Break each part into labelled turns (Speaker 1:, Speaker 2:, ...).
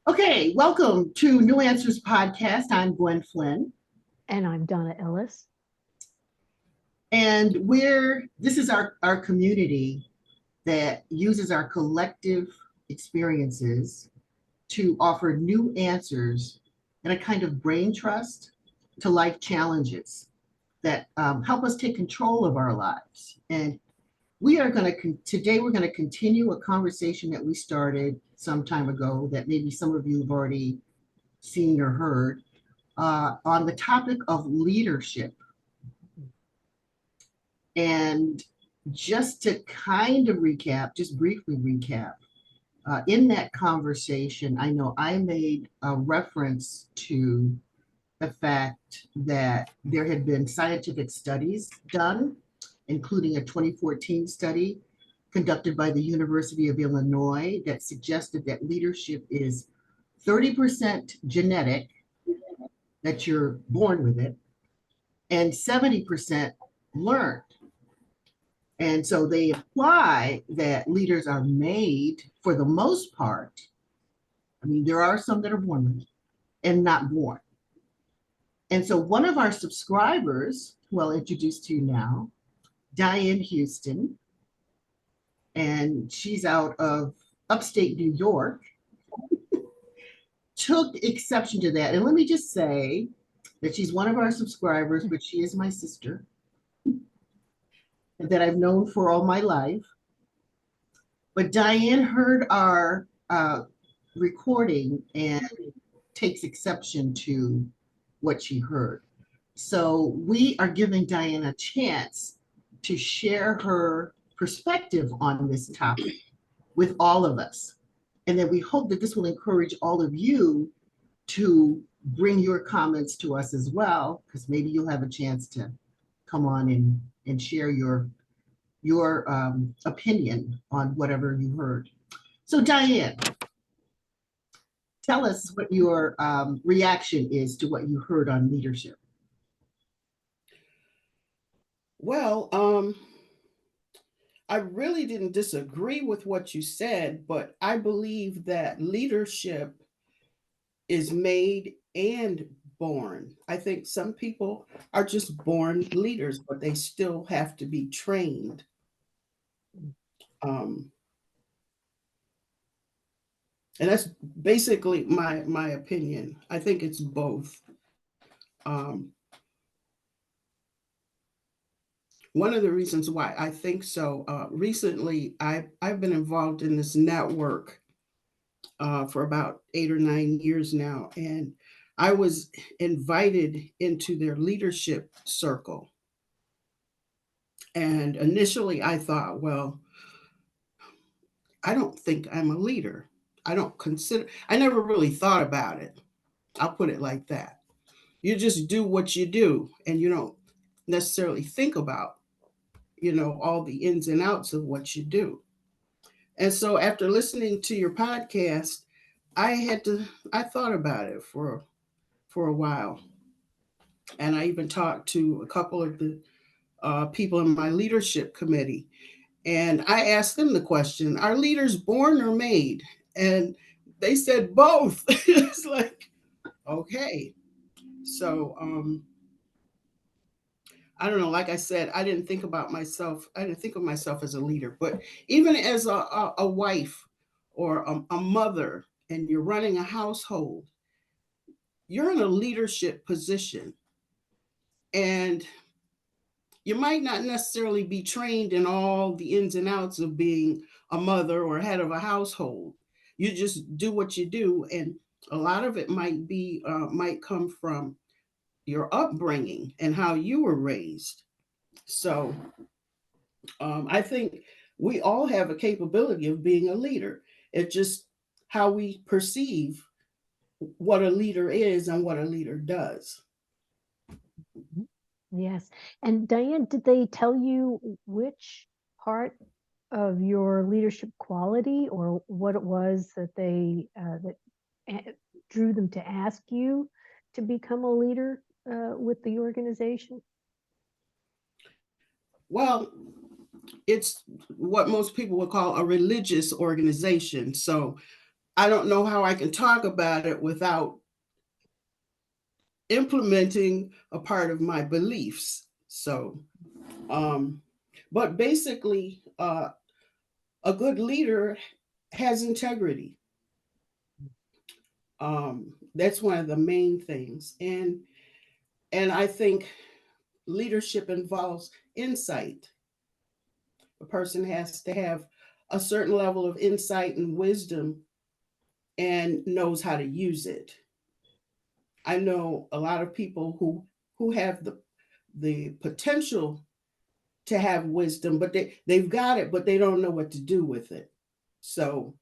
Speaker 1: Okay, welcome to New Answers Podcast. I'm Gwen Flynn,
Speaker 2: And I'm Donna Ellis.
Speaker 1: and this is our community that uses our collective experiences to offer new answers and a kind of brain trust to life challenges that help us take control of our lives. And we are going to today we're going to continue a conversation that we started some time ago that maybe some of you have already seen or heard on the topic of leadership. And just to kind of recap, just briefly recap, in that conversation, I know I made a reference to the fact that there had been scientific studies done, including a 2014 study conducted by the University of Illinois that suggested that leadership is 30% genetic, that you're born with it, and 70% learned. And so they imply that leaders are made for the most part. I mean, there are some that are born with it and not born. And so one of our subscribers, who I'll introduce to you now, Diane Houston, and she's out of upstate New York, took exception to that. And let me just say that she's one of our subscribers, but she is my sister that I've known for all my life. But Diane heard our recording and takes exception to what she heard. So we are giving Diane a chance to share her perspective on this topic with all of us. And then we hope that this will encourage all of you to bring your comments to us as well, because maybe you'll have a chance to come on and share your opinion on whatever you heard. So Diane, tell us what your reaction is to what you heard on leadership.
Speaker 3: Well, I really didn't disagree with what you said, but I believe that leadership is made and born. I think some people are just born leaders, but they still have to be trained. Um, and that's basically my opinion. I think it's both. Um, One of the reasons why I think so, recently I've been involved in this network for about 8 or 9 years now, and I was invited into their leadership circle. And initially I thought, well, I don't think I'm a leader. I never really thought about it. I'll put it like that. You just do what you do, and you don't necessarily think about, all the ins and outs of what you do. And so after listening to your podcast, I thought about it for a while. And I even talked to a couple of the people in my leadership committee. And I asked them the question, are leaders born or made? And they said both. It's like, okay. So I don't know. Like I said, I didn't think about myself. I didn't think of myself as a leader, but even as a wife or a mother, and you're running a household, you're in a leadership position, and you might not necessarily be trained in all the ins and outs of being a mother or head of a household. You just do what you do, and a lot of it might come from your upbringing and how you were raised. So I think we all have a capability of being a leader. It's just how we perceive what a leader is and what a leader does.
Speaker 2: Mhm. Yes. And Diane, did they tell you which part of your leadership quality or what it was that drew them to ask you to become a leader with the organization?
Speaker 3: Well, it's what most people would call a religious organization. So I don't know how I can talk about it without implementing a part of my beliefs. So, um, but basically, a good leader has integrity. That's one of the main things, and I think leadership involves insight. A person has to have a certain level of insight and wisdom and knows how to use it. I know a lot of people who have the potential to have wisdom, but they've got it, but they don't know what to do with it. So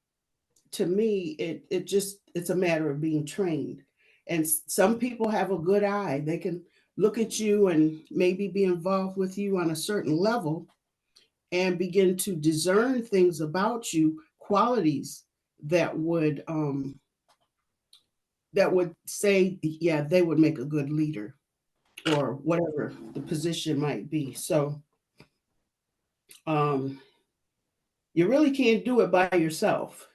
Speaker 3: to me, it's a matter of being trained. And some people have a good eye. They can look at you and maybe be involved with you on a certain level and begin to discern things about you, qualities that would say, yeah, they would make a good leader or whatever the position might be. So um, you really can't do it by yourself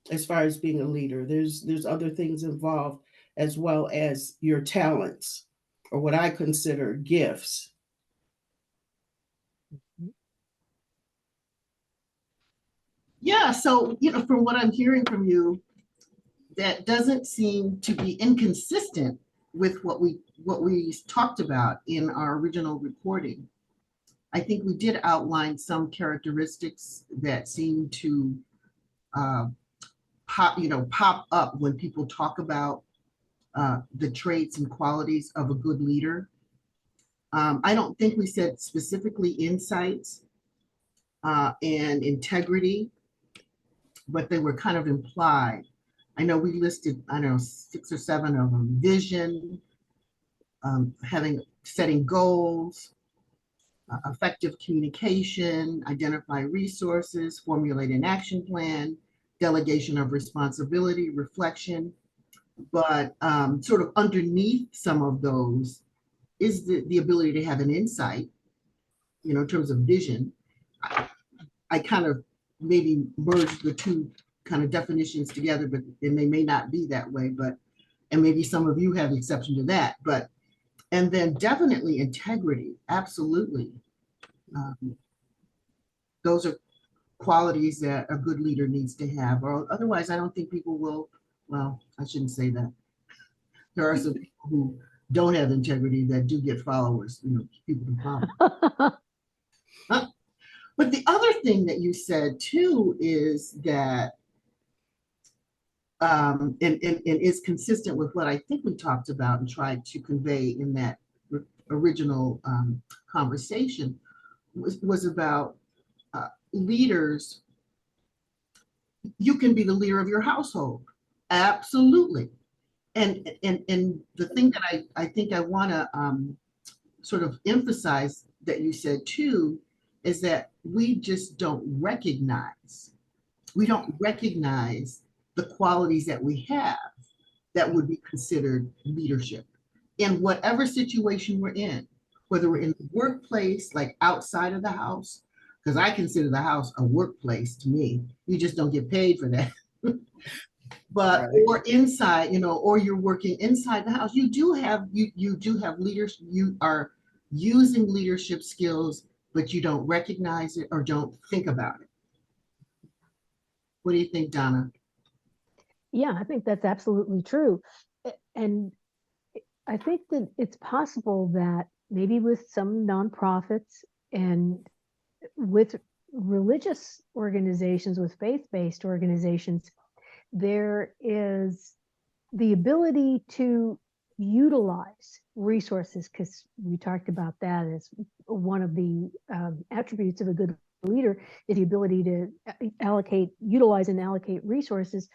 Speaker 3: as far as being a leader. There's other things involved as well as your talents or what I consider gifts.
Speaker 1: Yeah, so, from what I'm hearing from you, that doesn't seem to be inconsistent with what we talked about in our original recording. I think we did outline some characteristics that seem to uh, pop up when people talk about the traits and qualities of a good leader. I don't think we said specifically insights and integrity, but they were kind of implied. I know we listed, I don't know, 6 or 7 of them: vision, setting goals, effective communication, identify resources, formulate an action plan, delegation of responsibility, reflection. But sort of underneath some of those is the ability to have an insight, in terms of vision. I kind of maybe merged the two kind of definitions together, but and they may not be that way, but and maybe some of you have exception to that, but and then definitely integrity, absolutely. Um, those are qualities that a good leader needs to have, or otherwise I don't think people will, well, I shouldn't say that. There are some people who don't have integrity that do get followers, people to follow. But the other thing that you said too is that, and is consistent with what I think we talked about and tried to convey in that original conversation, was about leaders. You can be the leader of your household. Absolutely. And the thing that I think I want to sort of emphasize that you said too is that we don't recognize the qualities that we have that would be considered leadership in whatever situation we're in, whether we're in the workplace, like outside of the house, because I consider the house a workplace to me. You just don't get paid for that. But
Speaker 3: Right.
Speaker 1: or inside, or you're working inside the house, you do have leaders, you are using leadership skills, but you don't recognize it or don't think about it. What do you think, Donna?
Speaker 2: Yeah, I think that's absolutely true. And I think that it's possible that maybe with some nonprofits and with religious organizations, with faith-based organizations, there is the ability to utilize resources, because we talked about that as one of the attributes of a good leader is the ability to utilize and allocate resources.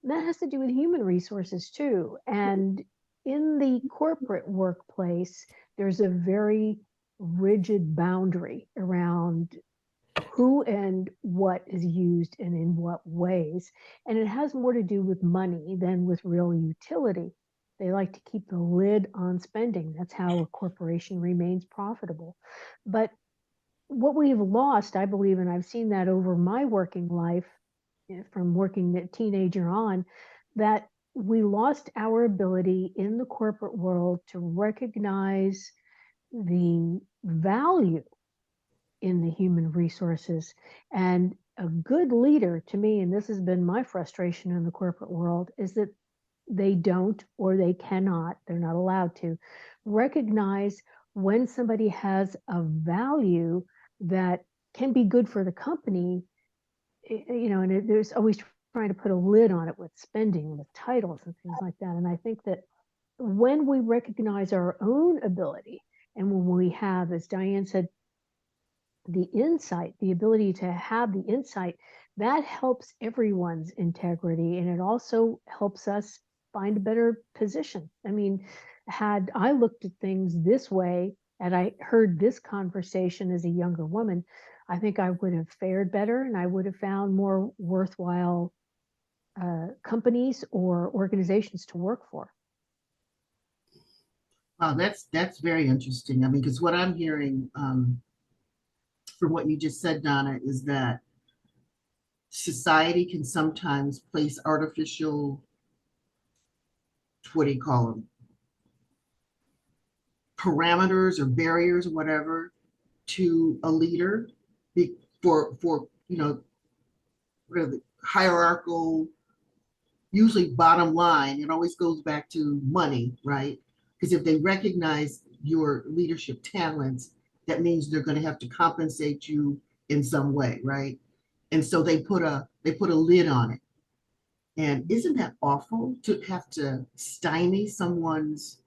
Speaker 2: And that has to do with human resources too. And in the corporate workplace, there's a very rigid boundary around who and what is used and in what ways. And it has more to do with money than with real utility. They like to keep the lid on spending. That's how a corporation remains profitable. But what we've lost, I believe, and I've seen that over my working life, from working a teenager on, that we lost our ability in the corporate world to recognize the value in the human resources. And a good leader, to me, and this has been my frustration in the corporate world, is that they don't, or they cannot, they're not allowed to recognize when somebody has a value that can be good for the company, and there's always trying to put a lid on it with spending, with titles and things like that. And I think that when we recognize our own ability, and when we have, as Diane said, the insight, the ability to have the insight, that helps everyone's integrity, and it also helps us find a better position. I mean, had I looked at things this way and I heard this conversation as a younger woman, I think I would have fared better, and I would have found more worthwhile companies or organizations to work for.
Speaker 1: Wow, that's very interesting. I mean, because what I'm hearing from what you just said, Donna, is that society can sometimes place artificial, what do you call them, parameters or barriers or whatever to a leader for what are the hierarchical, usually bottom line. It always goes back to money, right? Because if they recognize your leadership talents, that means they're going to have to compensate you in some way, right? And so they put a lid on it. And isn't that awful to have to stymie someone's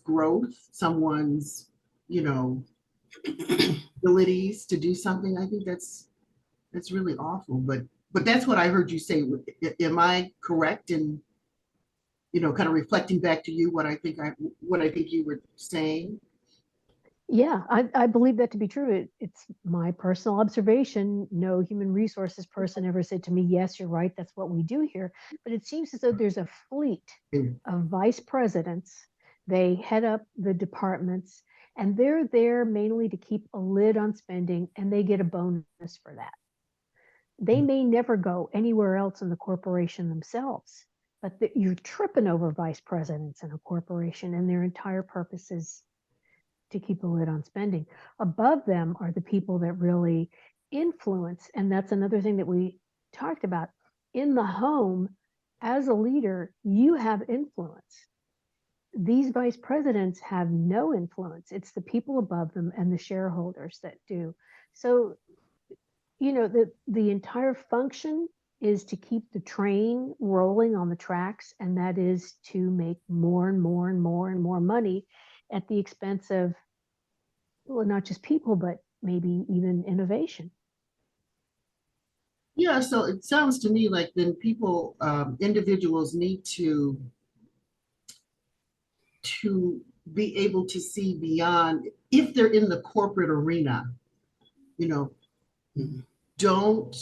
Speaker 1: growth, someone's, abilities to do something? I think that's really awful. But that's what I heard you say. Am I correct in, kind of reflecting back to you what I think you were saying?
Speaker 2: Yeah, I believe that to be true. It's my personal observation. No human resources person ever said to me, yes, you're right, that's what we do here. But it seems as though there's a fleet of vice presidents. They head up the departments, and they're there mainly to keep a lid on spending, and they get a bonus for that. They may never go anywhere else in the corporation themselves, but you're tripping over vice presidents in a corporation, and their entire purpose is to keep a lid on spending. Above them are the people that really influence. And that's another thing that we talked about. In the home, as a leader, you have influence. These vice presidents have no influence. It's the people above them and the shareholders that do. So, the entire function is to keep the train rolling on the tracks, and that is to make more and more and more and more money at the expense of, well, not just people, but maybe even innovation.
Speaker 1: Yeah, so it sounds to me like then individuals need to be able to see beyond, if they're in the corporate arena, don't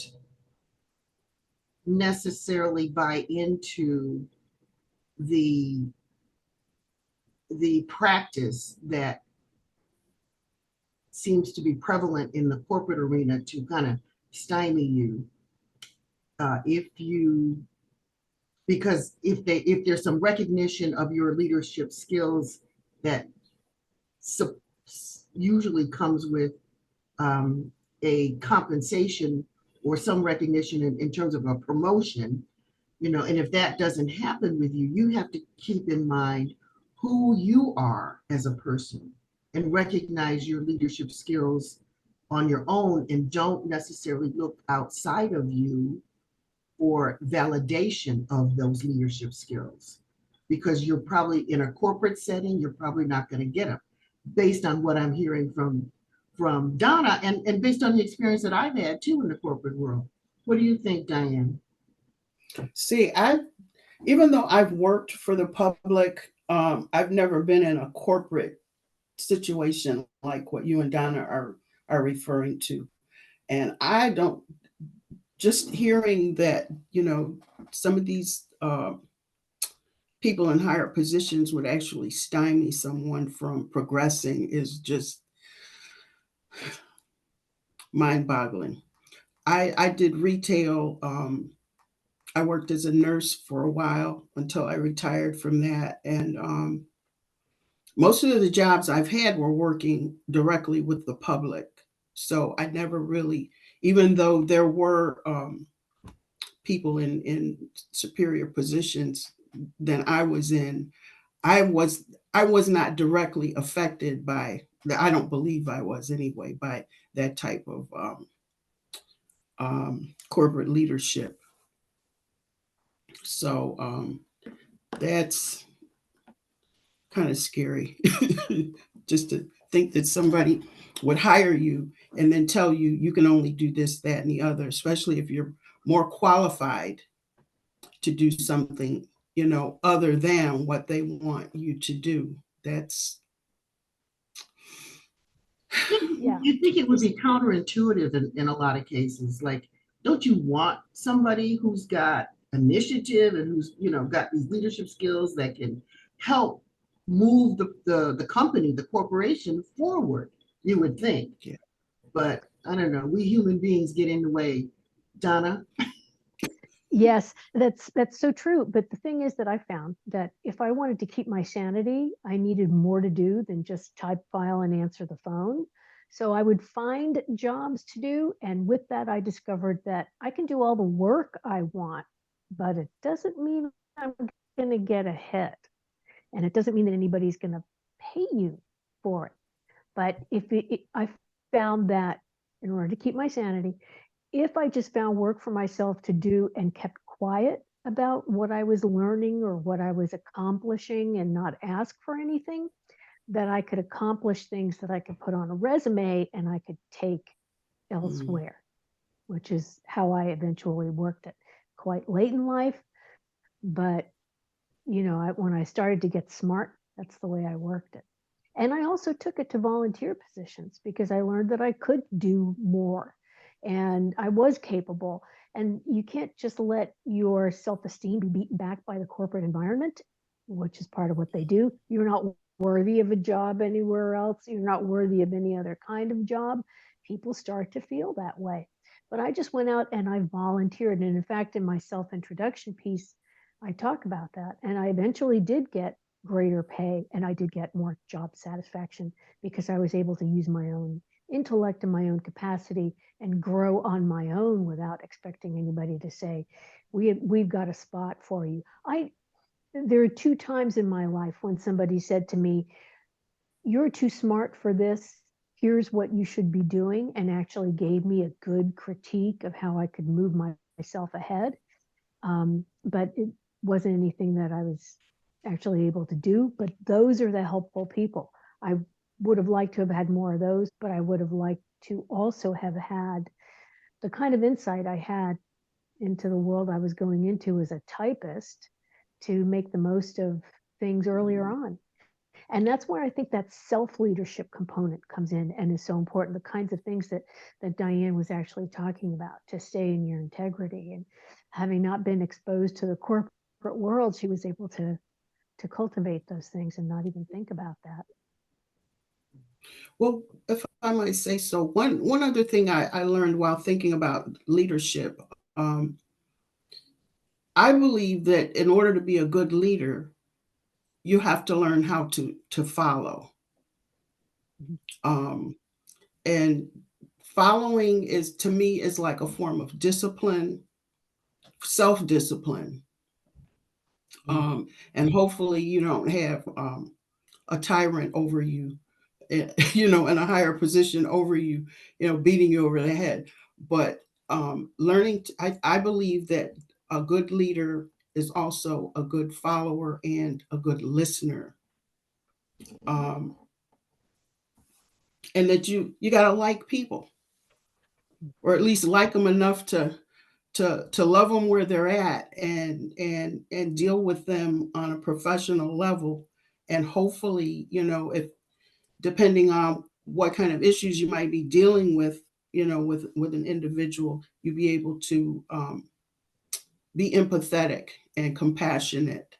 Speaker 1: necessarily buy into the practice that seems to be prevalent in the corporate arena to kind of stymie you. Because if there's some recognition of your leadership skills that usually comes with a compensation or some recognition in terms of a promotion, and if that doesn't happen with you, you have to keep in mind who you are as a person and recognize your leadership skills on your own, and don't necessarily look outside of you for validation of those leadership skills, because you're probably in a corporate setting, you're probably not going to get them, based on what I'm hearing from Donna, and based on the experience that I've had too in the corporate world. What do you think, Diane?
Speaker 3: See, even though I've worked for the public, I've never been in a corporate situation like what you and Donna are referring to. And I don't, just hearing that, some of these people in higher positions would actually stymie someone from progressing is just mind-boggling. I did retail. I worked as a nurse for a while until I retired from that. And most of the jobs I've had were working directly with the public. So I never really, even though there were people in superior positions than I was in, I was I was not directly affected by the, I don't believe I was anyway, by that type of corporate leadership. So that's kind of scary just to think that somebody would hire you and then tell you you can only do this, that, and the other, especially if you're more qualified to do something, other than what they want you to do. That's
Speaker 2: Yeah.
Speaker 1: You think it would be counterintuitive in a lot of cases? Like, don't you want somebody who's got initiative and who's, got these leadership skills that can help move the company, the corporation forward, you would think.
Speaker 3: yeah.
Speaker 1: But I don't know, we human beings get in the way. Donna?
Speaker 2: Yes, that's so true. But the thing is that I found that if I wanted to keep my sanity, I needed more to do than just type, file, and answer the phone. So I would find jobs to do. And with that, I discovered that I can do all the work I want, but it doesn't mean I'm going to get ahead. And it doesn't mean that anybody's going to pay you for it. But I found that in order to keep my sanity, if I just found work for myself to do and kept quiet about what I was learning or what I was accomplishing and not ask for anything, that I could accomplish things that I could put on a resume and I could take
Speaker 3: Mm.
Speaker 2: elsewhere, which is how I eventually worked it quite late in life. But, when I started to get smart, that's the way I worked it. And I also took it to volunteer positions because I learned that I could do more and I was capable. And you can't just let your self esteem be beaten back by the corporate environment, which is part of what they do. You're not worthy of a job anywhere else. You're not worthy of any other kind of job. People start to feel that way. But I just went out and I volunteered. And in fact, in my self introduction piece, I talk about that. And I eventually did get greater pay and I did get more job satisfaction because I was able to use my own intellect and my own capacity and grow on my own without expecting anybody to say, we've got a spot for you. There are two times in my life when somebody said to me, you're too smart for this. Here's what you should be doing, and actually gave me a good critique of how I could move myself ahead. But it wasn't anything that I was actually able to do. But those are the helpful people. I would have liked to have had more of those, but I would have liked to also have had the kind of insight I had into the world I was going into as a typist to make the most of things earlier on. And that's where I think that self-leadership component comes in and is so important. The kinds of things that Diane was actually talking about, to stay in your integrity. And having not been exposed to the corporate world, she was able to cultivate those things and not even think about that.
Speaker 3: Well, if I might say so, one other thing I learned while thinking about leadership, um, I believe that in order to be a good leader, you have to learn how to follow. Um, and following is, to me, is like a form of discipline, self-discipline. And hopefully you don't have a tyrant over you, in a higher position over you, beating you over the head. But I believe that a good leader is also a good follower and a good listener. Um, and that you got to like people, or at least like them enough to love them where they're at, and deal with them on a professional level. And hopefully, if depending on what kind of issues you might be dealing with, with an individual, you be able to be empathetic and compassionate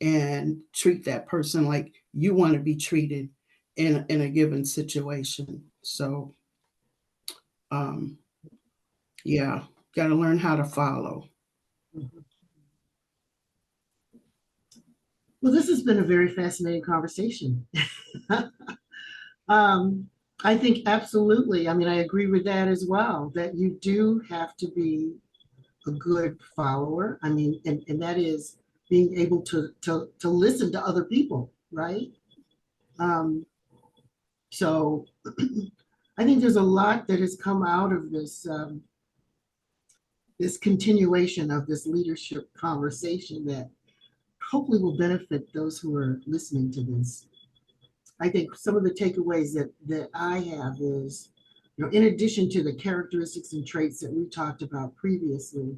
Speaker 3: and treat that person like you want to be treated in a given situation. So um, Yeah, got to learn how to follow.
Speaker 1: Mhm. Well, this has been a very fascinating conversation. Um, I think absolutely. I mean, I agree with that as well, that you do have to be a good follower. I mean, and that is being able to listen to other people, right? Um, so I think there's a lot that has come out of this this continuation of this leadership conversation that hopefully will benefit those who are listening to this. I think some of the takeaways that I have is, in addition to the characteristics and traits that we talked about previously,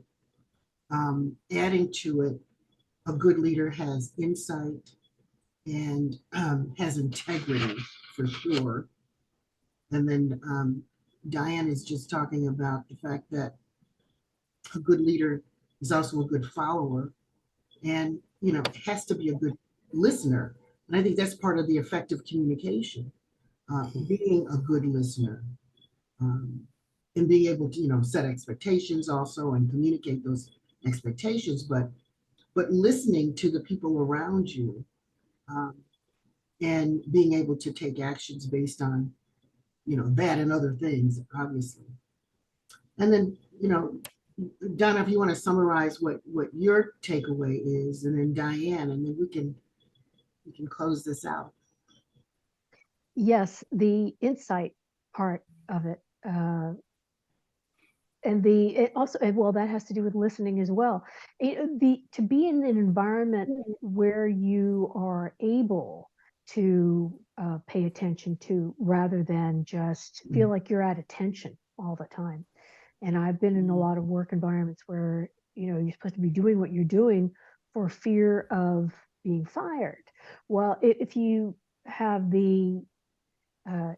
Speaker 1: adding to it, a good leader has insight and has integrity for sure. And then Diane is just talking about the fact that a good leader is also a good follower, and has to be a good listener. And I think that's part of the effective communication, being a good listener, um, and being able to set expectations also and communicate those expectations, but listening to the people around you, um, and being able to take actions based on that and other things, obviously. And then Donna, if you want to summarize what your takeaway is, and then Diane, and then we can close this out.
Speaker 2: Yes, the insight part of it. And it also, well, that has to do with listening as well. To be in an environment where you are able to pay attention to, rather than just feel like you're at attention all the time. And I've been in a lot of work environments where you're supposed to be doing what you're doing for fear of being fired. Well, if you have the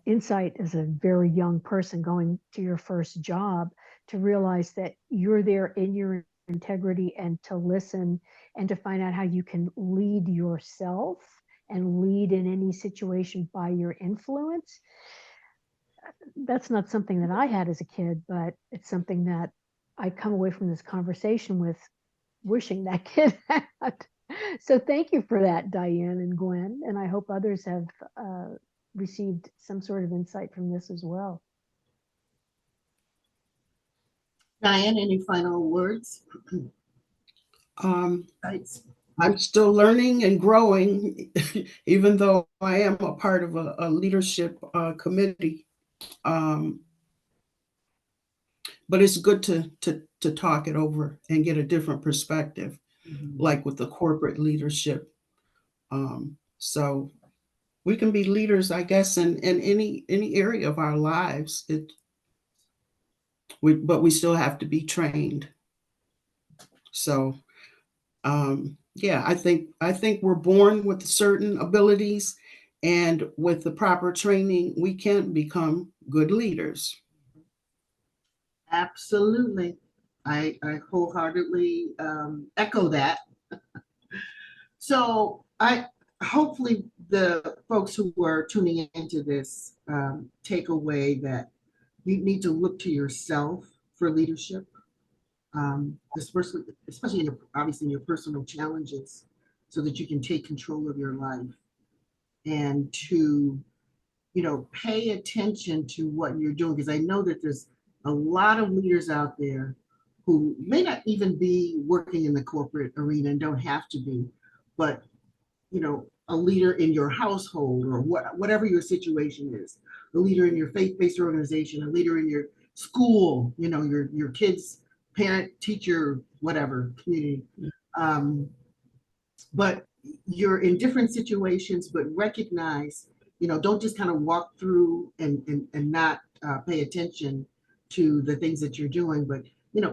Speaker 2: insight as a very young person going to your first job, to realize that you're there in your integrity, and to listen and to find out how you can lead yourself and lead in any situation by your influence. That's not something that I had as a kid, but it's something that I come away from this conversation with wishing that kid had. So thank you for that, Diane and Gwen. And I hope others have received some sort of insight from this as well.
Speaker 1: Diane, any final words?
Speaker 3: Um,
Speaker 1: Thanks.
Speaker 3: I'm still learning and growing, even though I am a part of a leadership committee. Um, but it's good to talk it over and get a different perspective,
Speaker 1: Mhm.
Speaker 3: like with the corporate leadership. So we can be leaders, I guess, in any area of our lives. But we still have to be trained. So yeah, I think we're born with certain abilities, and with the proper training, we can become good leaders.
Speaker 1: Absolutely. I wholeheartedly echo that. So I hopefully the folks who are tuning into this take away that you need to look to yourself for leadership, especially in obviously in your personal challenges, so that you can take control of your life, and to pay attention to what you're doing, because I know that there's a lot of leaders out there who may not even be working in the corporate arena and don't have to be, but a leader in your household, or whatever your situation is, a leader in your faith-based organization, a leader in your school, your kids, parent, teacher, whatever community. Um, but you're in different situations, but recognize, don't just kind of walk through and not pay attention to the things that you're doing, but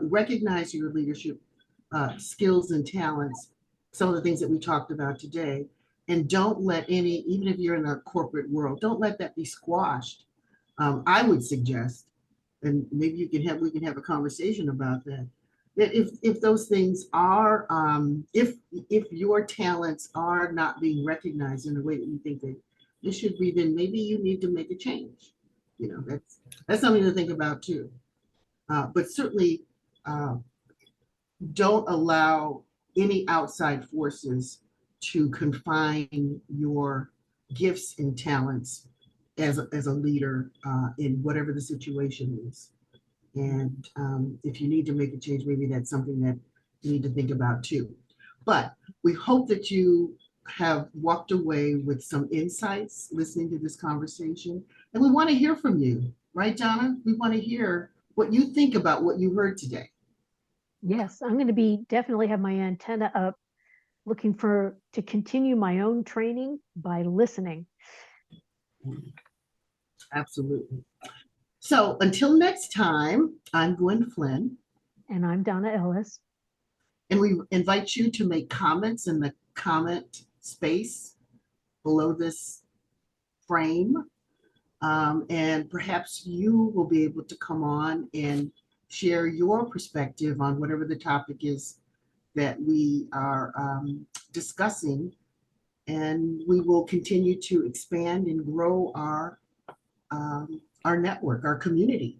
Speaker 1: recognize your leadership skills and talents, some of the things that we talked about today. And don't let any, even if you're in a corporate world, don't let that be squashed. I would suggest, and maybe we can have a conversation about that, that if those things are, if your talents are not being recognized in the way that you think they should be, then maybe you need to make a change. That's something to think about too. But certainly don't allow any outside forces to confine your gifts and talents as a leader in whatever the situation is. And if you need to make a change, maybe that's something that you need to think about too. But we hope that you have walked away with some insights listening to this conversation. And we want to hear from you, right, Donna? We want to hear what you think about what you heard today.
Speaker 2: Yes, I'm going to be definitely have my antenna up, looking to continue my own training by listening.
Speaker 1: Absolutely. So until next time, I'm Gwen Flynn.
Speaker 2: And I'm Donna Ellis.
Speaker 1: And we invite you to make comments in the comment space below this frame. And perhaps you will be able to come on and share your perspective on whatever the topic is that we are discussing. And we will continue to expand and grow our network, our community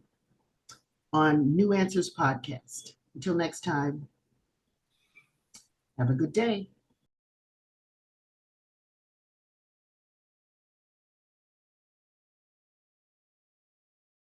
Speaker 1: on New Answers Podcast. Until next time, have a good day.